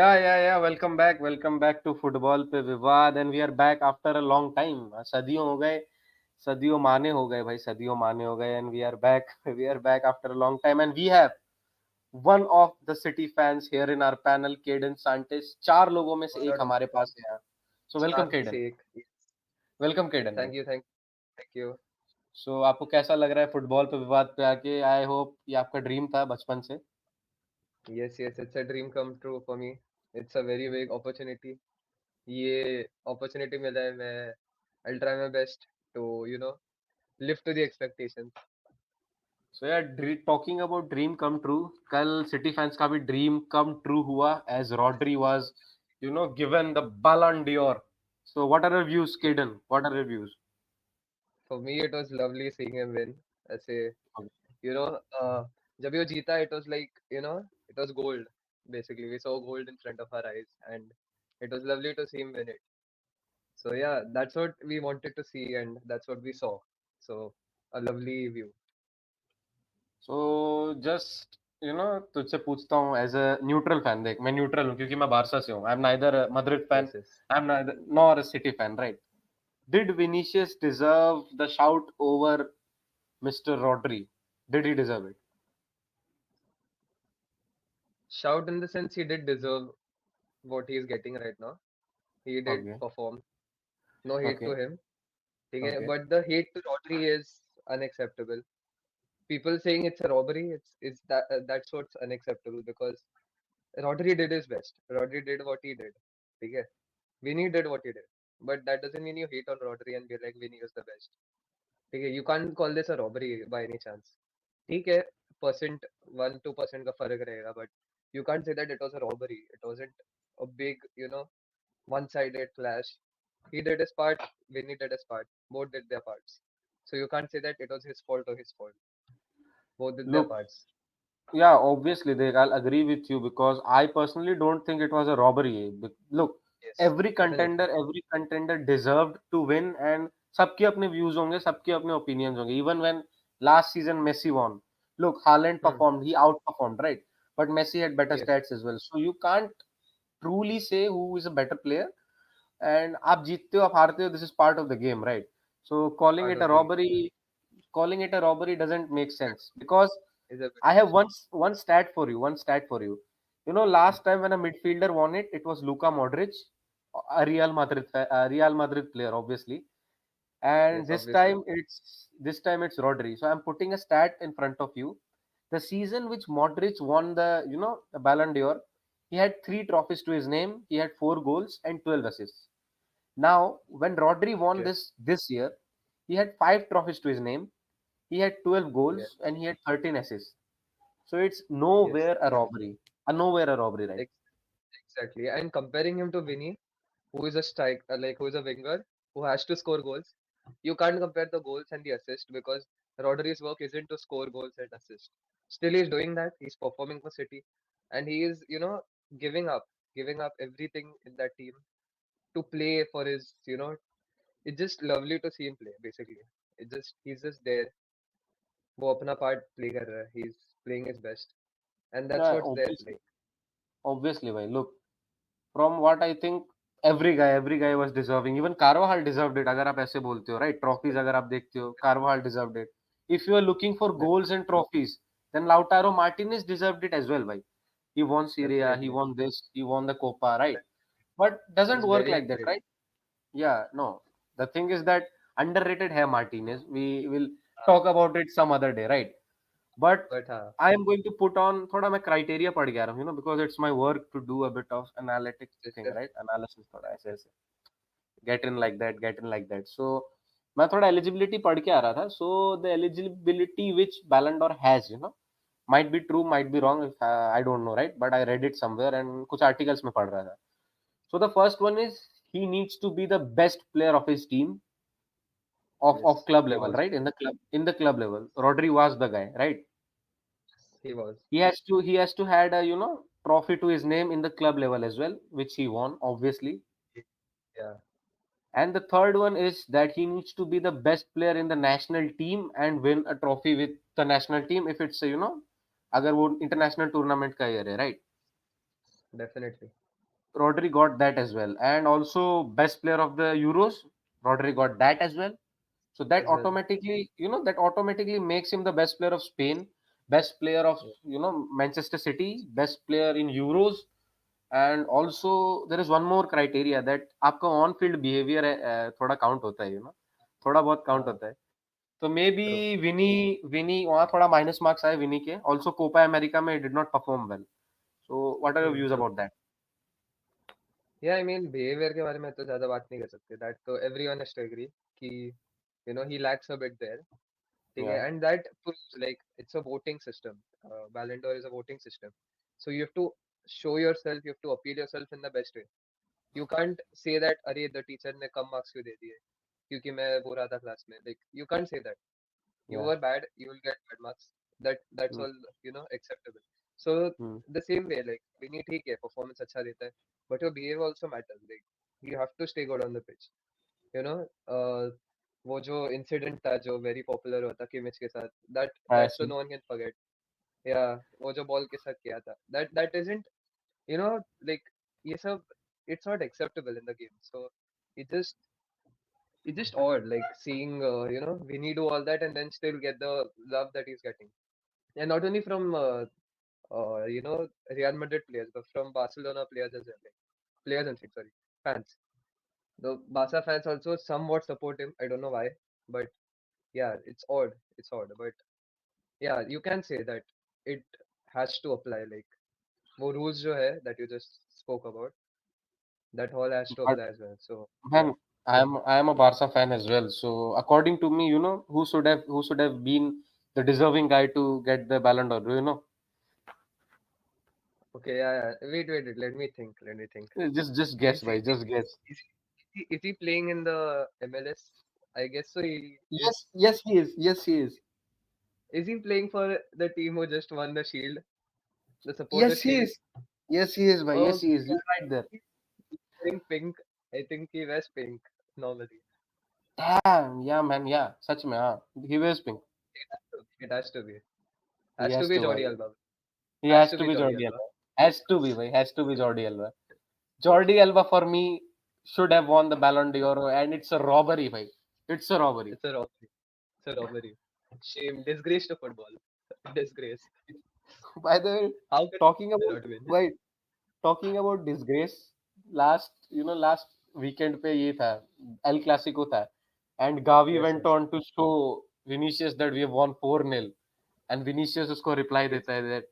Yeah. Welcome back to Football पे विवाद and we are back after a long time. सदियों हो गए, सदियों माने हो गए भाई, सदियों माने हो गए and we are back. We are back after a long time and we have one of the City fans here in our panel, Caden Santis. चार लोगों में से One एक out of हमारे पास है यहाँ. So welcome चार में Caden. से एक. Yes. Welcome Caden भाई. Thank you. So आपको कैसा लग रहा है फुटबॉल पे विवाद पे आके? I hope ये आपका ड्रीम था बचपन से. Yes, it's a dream come true for me. It's a very big opportunity. ये opportunity मिला है मैं I'll try my best to live to the expectations. So yeah, talking about dream come true, कल city fans का भी dream come true हुआ as Rodri was, given the Ballon d'Or. So what are your views, Caden? What are your views? For me, it was lovely seeing him win. ऐसे Okay. you know जब ये जीता it was like it was gold. Basically, we saw gold in front of our eyes, and it was lovely to see him win it. So yeah, that's what we wanted to see, and that's what we saw. So a lovely view. So just तुझसे पूछता हूँ as a neutral fan. देख, मैं neutral हूँ क्योंकि मैं Barça से हूँ. I am neither Madrid fan, Yes, yes. I am neither nor a city fan, right? Did Vinicius deserve the shout over Mr. Rodri? Did he deserve it? Shout in the sense he did deserve what he is getting right now. He did Okay, perform. No hate to okay, him. Okay? okay. But the hate to Rodri is unacceptable. People saying it's a robbery, it's that's what's unacceptable because Rodri did his best. Rodri did what he did. Okay? Vinny did what he did. But that doesn't mean you hate on Rodri and be like Vinny is the best. Okay? You can't call this a robbery by any chance. ठीक है, percent 1-2% का फर्क रहेगा, but you can't say that it was a robbery. It wasn't a big, one-sided clash. He did his part, Vinny did his part. Both did their parts. So you can't say that it was his fault or his fault. Both did their Look, parts. yeah, obviously, Dek, I'll agree with you because I personally don't think it was a robbery. Look, Yes, definitely. every contender deserved to win, and सबके अपने views होंगे, सबके अपने opinions होंगे. Even when last season Messi won, look, Haaland Hmm. performed, he outperformed, right? But Messi had better Yes, stats as well. So you can't truly say who is a better player. And आप जीतते हो, आप हारते हो. This is part of the game, right? So part of the game. calling it a robbery doesn't make sense because Is a bit I have much. one stat for you. One stat for you. Last time when a midfielder won it, it was Luka Modric, a Real Madrid player, obviously. And Yes, obviously. this time it's Rodri. So I'm putting a stat in front of you. The season which Modric won the Ballon d'Or, he had three trophies to his name. He had 4 goals and 12 assists. Now, when Rodri won Okay. this year, he had 5 trophies to his name. He had 12 Yeah. goals and he had 13 assists. So it's Yes. nowhere a robbery, right? Ex- exactly. And comparing him to Vinny, who is a who is a winger who has to score goals. You can't compare the goals and the assist because Rodri's work isn't to score goals and assist. Still, he's doing that. He's performing for City, and he is, giving up everything in that team to play for his. It's just lovely to see him play. Basically, he's just there. वो अपना part play कर रहा है. He's playing his best, and that's Yeah, what's there. Like, obviously, bhai. Look, from what I think, every guy was deserving. Even Carvajal deserved it. अगर आप ऐसे बोलते हो, right? Trophies अगर आप देखते हो, Carvajal deserved it. If you are looking for de- goals and trophies, then Lautaro Martinez deserved it as well, bhai. He won Syria, he definitely, won this, he won the Copa, right? But doesn't it's work very like that, underrated. right? Yeah, no. The thing is that underrated है Martinez. We will talk about it some other day, right? But But हाँ, I am going to put on थोड़ा मैं criteria पढ़ गया हूँ, because it's my work to do a bit of analytic it's thing, just right? Analysis थोड़ा ऐसे get in like that. So मैं थोड़ा eligibility पढ़ के आ रहा था. So the eligibility which Ballon d'Or has, might be true, might be wrong. If, I don't know, right? But I read it somewhere and कुछ articles में पढ़ रहा था. So the first one is he needs to be the best player of his team of yes, club he level, was. right? In the club level, Rodri was the guy, right? He was. He has to had a trophy to his name in the club level as well, which he won, obviously. Yeah, And the third one is that he needs to be the best player in the national team and win a trophy with the national team if it's a, अगर वो international tournament का year है, right? definitely. Rodri got that as well, and also best player of the Euros, Rodri got that as well. So that as well. automatically, that automatically makes him the best player of Spain, best player of Yeah. Manchester City, best player in Euros, and also there is one more criteria that आपका on field behaviour थोड़ा count होता है थोड़ा बहुत count हाँ, होता है तो मे बी true. विनी विनी वहाँ थोड़ा माइनस मार्क्स आए विनी के ऑल्सो कोपा अमेरिका में did not perform well so what are your views True. About that Yeah, I mean behaviour के बारे में तो ज्यादा बात नहीं कर सकते. That तो everyone has to agree कि he lacks a bit there. ठीक है, या and that proves like it's a voting system. Ballon d'Or is a voting system. So you have to show yourself, you have to appeal yourself in the best way. You can't say that अरे the teacher ने कम marks क्यों दे दिए क्योंकि मैं वो रहा था class में. Like you can't say that. You या were bad, you will get bad marks. That's all acceptable. So the same way like Vinny ठीक है performance अच्छा देता है but your behavior also matters. Like you have to stay good on the pitch. You know uh, वो जो incident था जो very popular हुआ था किमिच के साथ that so no one can forget. Yeah, वो जो बॉल के साथ किया था that isn't you know like ये सब it's not acceptable in the game. So it just it's just odd like seeing Vinny do all that and then still get the love that he's getting. And not only from Real Madrid players, but from Barcelona players as well. Like, players and sorry, fans. The Barca fans also somewhat support him. I don't know why, but yeah, it's odd. It's odd, but yeah, you can say that it has to apply. Like, वो rules जो है that you just spoke about, that all has to but apply as well. So yeah, man, I am a Barca fan as well. So according to me, who should have been the deserving guy to get the Ballon d'Or? Do you know? okay, yeah, yeah. Wait. Let me think. Let me think. Just guess, Is he bhai. Just guess. is he playing in the MLS? I guess so. He is. Yes, yes, he is. Yes, he is. Is he playing for the team who just won the Shield, the supporter Yes, he Shield? is. Yes, he is, bhai. Yes, Oh, he is. You're yeah, right there. he's wearing pink. I think he wears pink normally. Damn. Yeah, man. Yeah. Such में हाँ. He wears pink. It has to be. He Has to has be to, bhai. Jordi Alba. He Has has to to be be Jordi Jordi Alba. Alba. Has to be, bhai. Has to be Jordi Alba. Jordi Alba for me should have won the Ballon d'Or, and it's a robbery, bhai. It's a robbery. It's a robbery. It's a robbery. Shame. Disgrace to football. Disgrace. By the way, How can talking they about not win? wait, talking about disgrace, last weekend पे ये था El Clasico था, and Gavi Yes, went yes. on to show Vinicius that we have won 4-0, and Vinicius उसको reply Yes. देता है that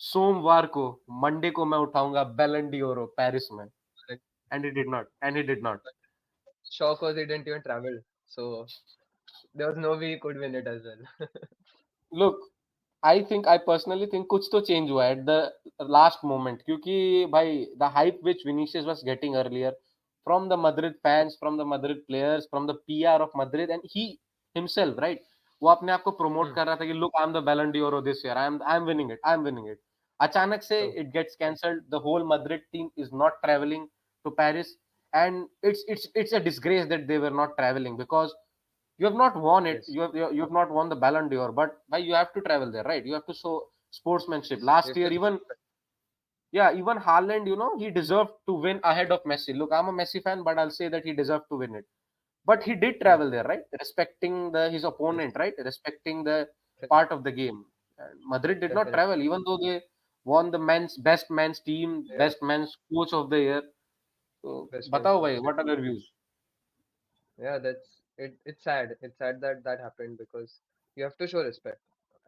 सोमवार को Monday को मैं उठाऊंगा बैलन डी ओरो पेरिस में, Like, and he did not. shock was he didn't even travel. So there was no way he could win it as well. Look, I personally think कुछ तो चेंज हुआ at the last moment क्योंकि भाई the hype which Vinicius was getting earlier from the Madrid fans, from the Madrid players, from the PR of Madrid, and he himself, right? वो अपने आप को promote Hmm. कर रहा था कि look, I'm the Ballon d'Or this year, I'm winning it, I'm winning it. अचानक से So it gets cancelled. The whole Madrid team is not traveling to Paris, and it's a disgrace that they were not traveling because you have not won it. yes, You have not won the Ballon d'Or, but why you have to travel there, right? You have to show sportsmanship. yes. You Last have year, to show even respect. yeah, even Haaland, he deserved to win ahead of Messi. Look, I'm a Messi fan, but I'll say that he deserved to win it. But he did Hmm. travel there, right? Respecting his Yes, opponent, right? Respecting the correct. part of the game. And Madrid did not Definitely. travel, even though they won the best men's team, Yeah, best men's coach of the year. So, best man बताओ coach. भाई, what are your views? Yeah, that's it. It's sad. It's sad that that happened because you have to show respect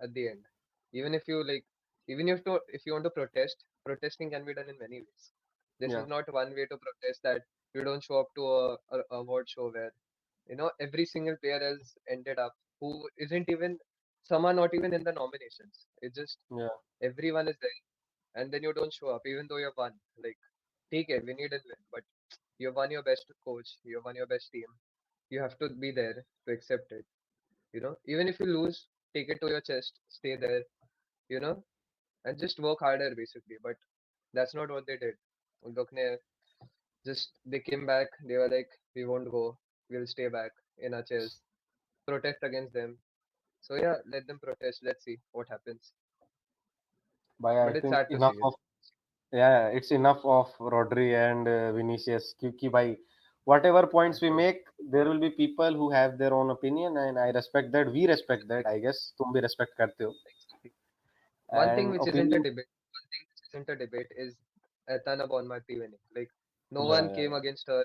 at the end. Even if you like, even if you want to protest, protesting can be done in many ways. This Yeah, is not one way to protest that you don't show up to a award show where every single player has ended up who isn't even some are not even in the nominations. It's just yeah, everyone is there, and then you don't show up even though you've won. Like, take it, we need a win, but you've won your best coach, you've won your best team. You have to be there to accept it. Even if you lose, take it to your chest, stay there, you know, and just work harder basically. But that's not what they did. उन लोग ने just they came back. They were like, we won't go. We'll stay back in our chairs, protest against them. So yeah, let them protest. Let's see what happens. but I But it's think sad to see enough it. of Yeah, it's enough of Rodri and Vinicius. क्योंकि भाई, whatever points we Exactly. make, there will be people who have their own opinion, and I respect that. We respect that. I guess तुम भी respect करते हो. Exactly. One thing And which isn't a opinion. debate, one thing which isn't a debate is Etana Bonmati winning. Like no Yeah, one yeah, came yeah. against her.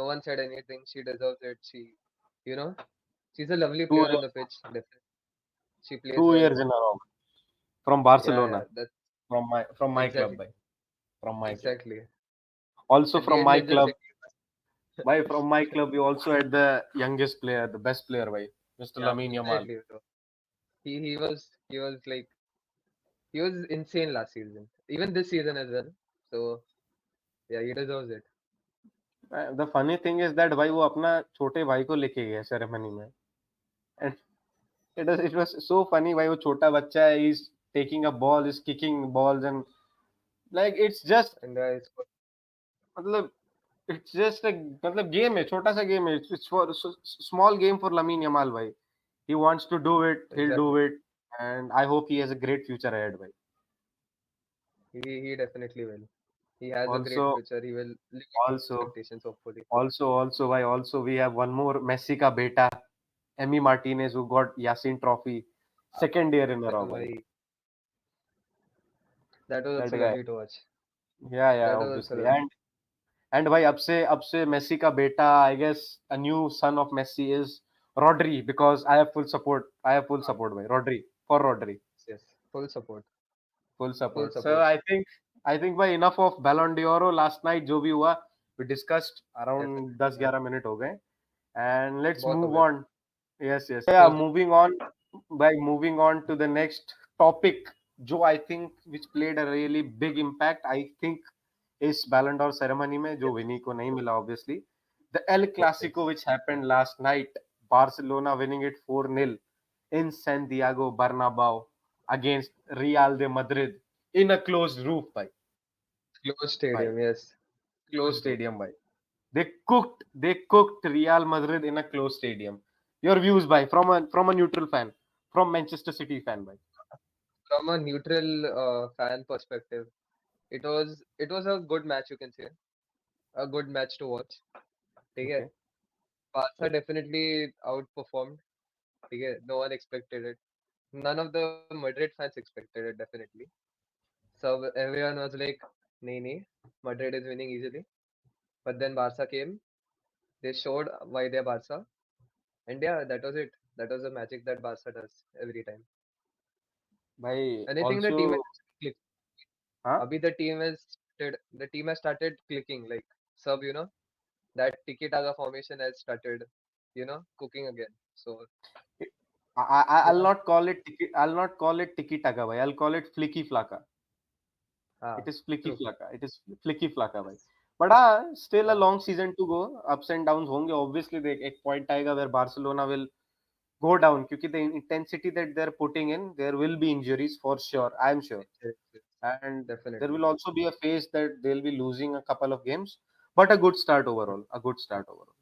No one said anything. She deserves it. You know, she's a lovely Two player on years, the pitch. Definitely, she plays two well. years in a row from Yeah, yeah. Barcelona, That's from my club, exactly, bhai. From my club. exactly. Also At the from end, my it just club, by from my club, we also had the youngest player, the best player, by Mr. yeah, Lamine Yamal. definitely, bro. He was like he was insane last season. Even this season as well. So yeah, he deserves it. The funny thing is that भाई वो अपना छोटे भाई को लेके गया ceremony में, and it was so funny. भाई वो छोटा बच्चा है, he's taking a ball, he's kicking balls, and like it's just And it's good. मतलब it's just a मतलब गेम है, छोटा सा गेम है. It's for small game for Lamine Yamal भाई. He wants to do it, he'll do Exactly. it, and I hope he has a great future ahead भाई. He definitely will. He has a great Also, future. He will live up to also, expectations, hopefully. also भाई, also we have one more Messi का बेटा, Emi Martinez, who got Yasin Trophy, second year in a row भाई. Bhai, that was That also guy. lovely to watch. Yeah, yeah, That was also obviously. lovely. And भाई अब से Messi का बेटा, I guess a new son of Messi is Rodri, because I have full support. I have full support भाई. Rodri, for Rodri. Yes, full support. Full Full support. So support. I think भाई enough of Ballon d'Or last night जो भी हुआ, we discussed around Definitely, man. 10-11 minute हो गए, and let's बहुत हो move गए. on. Yes, yes. So yeah, moving on to the next topic, जो I think which played a really big impact, I think, इस Ballon d'Or ceremony में, जो विनी को नहीं मिला obviously, the El Clásico Yes. which happened last night, Barcelona winning it 4-0 in Santiago Bernabeu against Real de Madrid in a closed roof, Closed by stadium, yes. closed Closed roof. stadium, by they cooked Real Madrid in a closed stadium. Your views, by from a neutral fan, from Manchester City fan, by. From a neutral fan perspective, it was a good match, you can say. A good match to watch. Okay. Okay. Barca definitely outperformed. Okay. No one expected it. None of the Madrid fans expected it, definitely. So everyone was like, nee, nee, Madrid is winning easily. But then Barca came. They showed why they're Barca. And yeah, that was it. That was the magic that Barca does every time. By And I think the team has also, clicked. huh? Abhi the team has started clicking. Like sub, that Tiki Taka formation has started, cooking again. So I'll yeah, not call it I'll not call it tiki taka, bhai. I'll call it flicky flaka. ah, It is flicky true. flaka. It is flicky flaka, bhai. But still a Yeah, long season to go. Ups and downs होंगे. Obviously, देख एक point आएगा where Barcelona will go down, क्योंकि the intensity that they're putting in, there will be injuries for sure. I'm sure, yes, yes, and there definitely. will also be a phase that they'll be losing a couple of games, but a good start overall. A good start overall.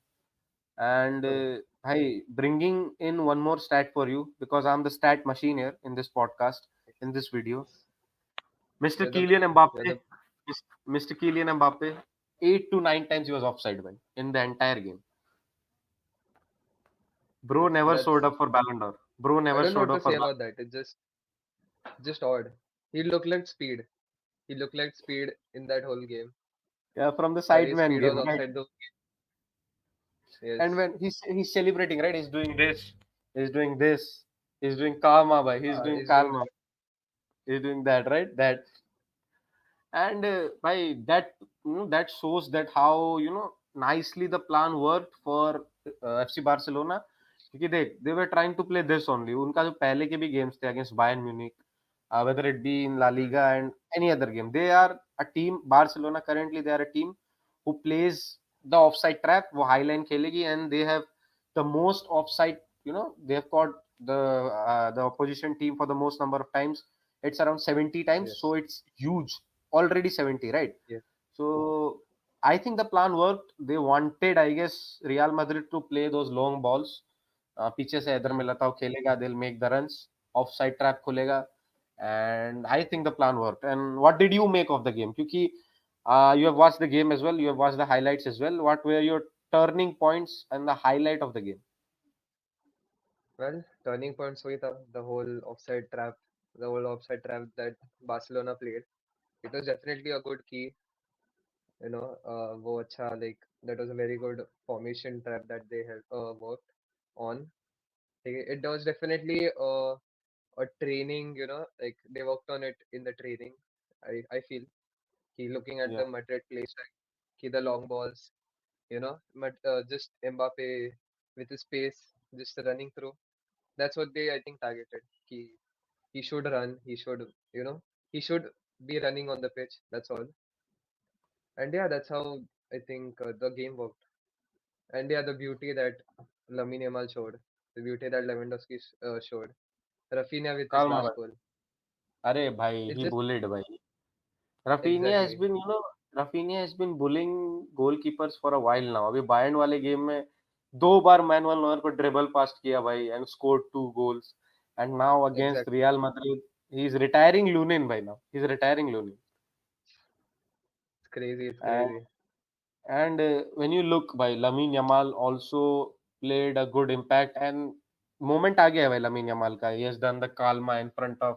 And True. hi, bringing in one more stat for you, because I'm the stat machine here in this podcast, in this video. Mr. You're the Kylian man. You're Mbappe, the Mr. Kylian Mbappe, 8 to 9 times he was offside, by in the entire game. Bro never showed that's up for Ballon d'Or. Bro I never don't know showed what to up for say Ballon. about that. It's just odd. He looked like speed. He looked like speed in that whole game. Yeah, from the But his sideman speed was game, right? outside the And yes. when he's celebrating, right? He's doing this, he's doing this, he's doing karma, by he's doing He's doing karma, he's doing that, right? That. And by that, that shows that how, nicely the plan worked for FC Barcelona, क्योंकि देख, they were trying to play this only. उनका जो पहले के भी games थे against Bayern Munich, whether it be in La good. Liga and any other game, they are a team. Barcelona currently, they are a team who plays the offside trap. वो high line खेलेगी, and they have the most offside. They have caught the opposition team for the most number of times. It's around 70 times, Yes. so it's huge. Already 70, right? Yes. So I think the plan worked. They wanted, I guess, Real Madrid to play those long balls. पीछे से इधर में Hmm. लताओ खेलेगा, they'll make the runs. Offside trap खुलेगा, and I think the plan worked. And what did you make of the game? Because you have watched the game as well, you have watched the highlights as well. What were your turning points and the highlight of the game? Well, turning points हुई था the whole offside trap that Barcelona played. It was definitely a good key, वो अच्छा like that was a very good formation trap that they had worked on. It was definitely a training, like they worked on it in the training. I feel looking at Yeah, the Madrid play style, the long balls, just Mbappe with his pace, just running through. That's what they I think targeted. He should run. You know, he should be running on the pitch. That's all. And yeah, that's how I think the game worked. And yeah, the beauty that Lamine Yamal showed, the beauty that Lewandowski showed, Rafinha with his calma last bhai. goal. Arey bhai, It's he just bullied bhai. Rafinha has exactly, been, Rafinha has been bullying goalkeepers for a while now. अभी Bayern वाले game में दो बार Manuel Neuer को dribble पास किया भाई and scored 2 goals. And now against exactly. Real Madrid, he is retiring Lunin by now. He's retiring Lunin. It's crazy. It's And crazy. when you look by Lamine Yamal also played a good impact and moment आ गया है भाई Lamine Yamal का. He has done the calma in front of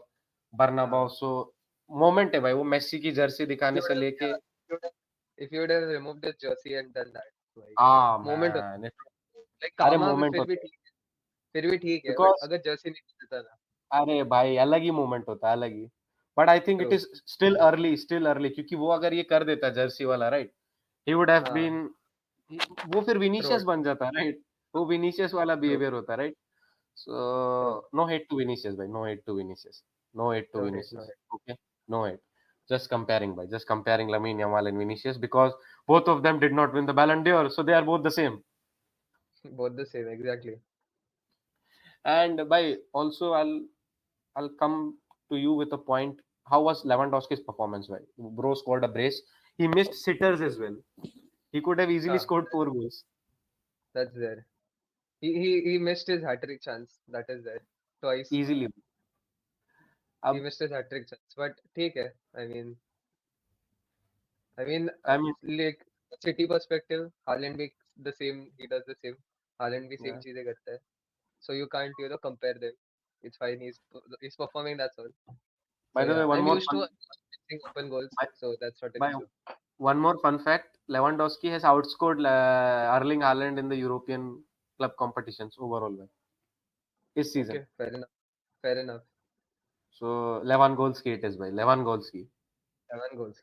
Bernabeu. Uh, So moment है भाई, वो Messi की Jersey if दिखाने you would से have, लेके if you would have removed his jersey and done that, like ah moment, man, like अरे कामा भी moment होता है फिर भी ठीक है, बट बिकॉज अगर जर्सी नहीं देता ना, अरे भाई अलग ही मोमेंट होता है, अलग ही. But I think it true, is still early क्योंकि वो अगर ये कर देता जर्सी वाला राइट, ही वुड हैव हाँ, बीन, वो फिर ट्रू, विनीशियस बन जाता राइट. वो विनीशियस वाला ट्रू, बिहेवियर होता right. True, So no hate to Vinicius, bhai. No hate to Vinicius. No hate to no hate, no Vinicius. Hate, Okay, no hate. Just comparing, bhai. Just comparing Lamine Yamal and Vinicius because both of them did not win the Ballon d'Or, so they are both the same. both the same, exactly. And by also, I'll come to you with a point. How was Lewandowski's performance? Bhai? Bro scored a brace. He missed sitters as well. He could have easily Ah, scored 4 goals that's there. He missed his hat trick chance. That is there twice. easily. He Ab, missed his hat trick chance, but ठीक है. I mean, Like city perspective, Haaland भी the same. He does the same. Haaland भी same yeah. चीजें करता है. So you can't compare them. It's fine. He's performing. That's all. By So the way, yeah, one I'm more used to fun. missing open goals. By, So that's not an by issue. one more fun fact: Lewandowski has outscored Erling Haaland in the European club competitions overall this season. Okay, fair enough. Fair enough. So 11 goals ki it is by 11 goals ki. 7 goals.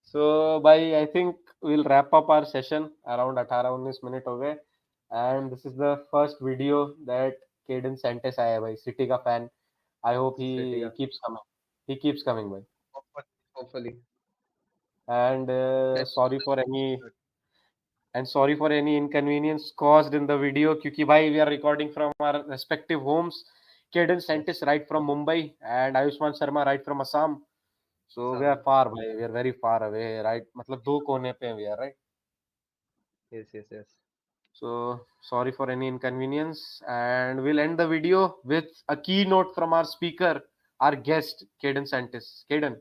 So by I think we'll wrap up our session around 18-19 minute हो गए. And this is the first video that Caden sent us आया भाई City का fan. I hope City. he Yeah. keeps coming. He keeps coming by. Hopefully. Hopefully. And Let's hope sorry for any inconvenience caused in the video क्योंकि भाई we are recording from our respective homes. Caden sent yes. us right from Mumbai and Ayushman Sharma right from Assam. So we are Some. far भाई, we are very far away right, मतलब दो कोने पे we are right. Yes. Yes. Yes. So sorry for any inconvenience and we'll end the video with a keynote from our speaker, our guest Caden Santis. Caden,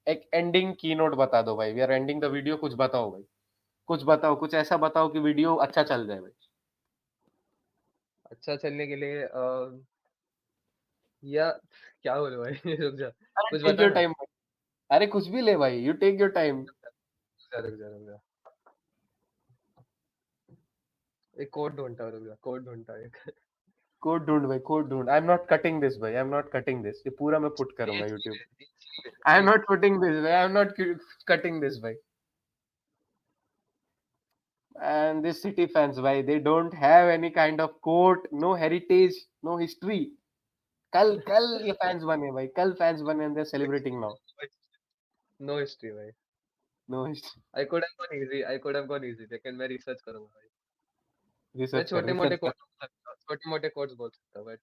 एक ending keynote बता दो भाई. We are ending the video. कुछ बताओ भाई, कुछ बताओ, कुछ ऐसा बताओ कि वीडियो अच्छा चल जाए भाई. अच्छा चलने के लिए या क्या बोलूं भाई रुक जा अरे कुछ टेक बता योर ना टाइम भाई. अरे कुछ भी ले भाई, यू टेक योर टाइम. रुक जा एक कोड ढूंढता हूँ रुक जा कोड ढूंढता हूँ एक कोड ढूंढ भाई, कोड ढूंढ. I am not cutting this भाई, I am not cutting this. ये पूरा मैं पुट करूंगा यूट्यूब पे. I am still not putting this भाई, I am not cutting this भाई. And this city fans भाई, they don't have any kind of quote, no heritage, no history. कल कल ये फैंस बने भाई, कल फैंस बने and they're celebrating now. No history भाई No history. I could have gone easy लेकिन मैं रिसर्च करूंगा भाई मैं रिसर्च कर, छोटे मोटे रिसर्च कर. कोड छोटे मोटे कोड्स बोल सकता हूँ but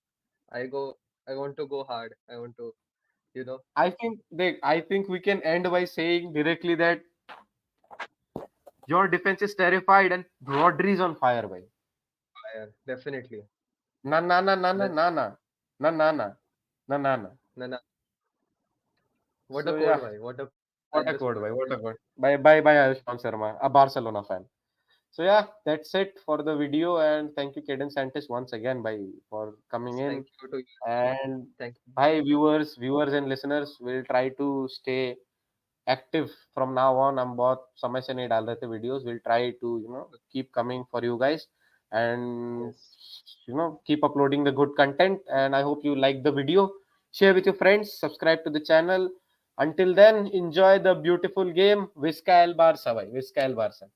I go I want to go hard I want to you know I think we can end by saying directly that your defense is terrified and Rodri is on fire भाई. Fire definitely Na na na na na that's na na na na na na na na. ना ना What a So code, yeah, bhai. What a what at a the code, spot bhai. of What a it. code. Bye, Ayushman Sharma, a Barcelona fan. So yeah, that's it for the video, and thank you, Caden Santis, once again, for coming in. Thank you to you. And Thank viewers and listeners, will try to stay active from now on. हम बहुत समय से नहीं डाल रहे थे videos. We'll try to you. keep coming for you guys, and Yes. keep uploading the good content. And I hope you like the video. Share with your friends. Subscribe to the channel. Until then, enjoy the beautiful game. Visca el Barça, bhai. Visca el Barça.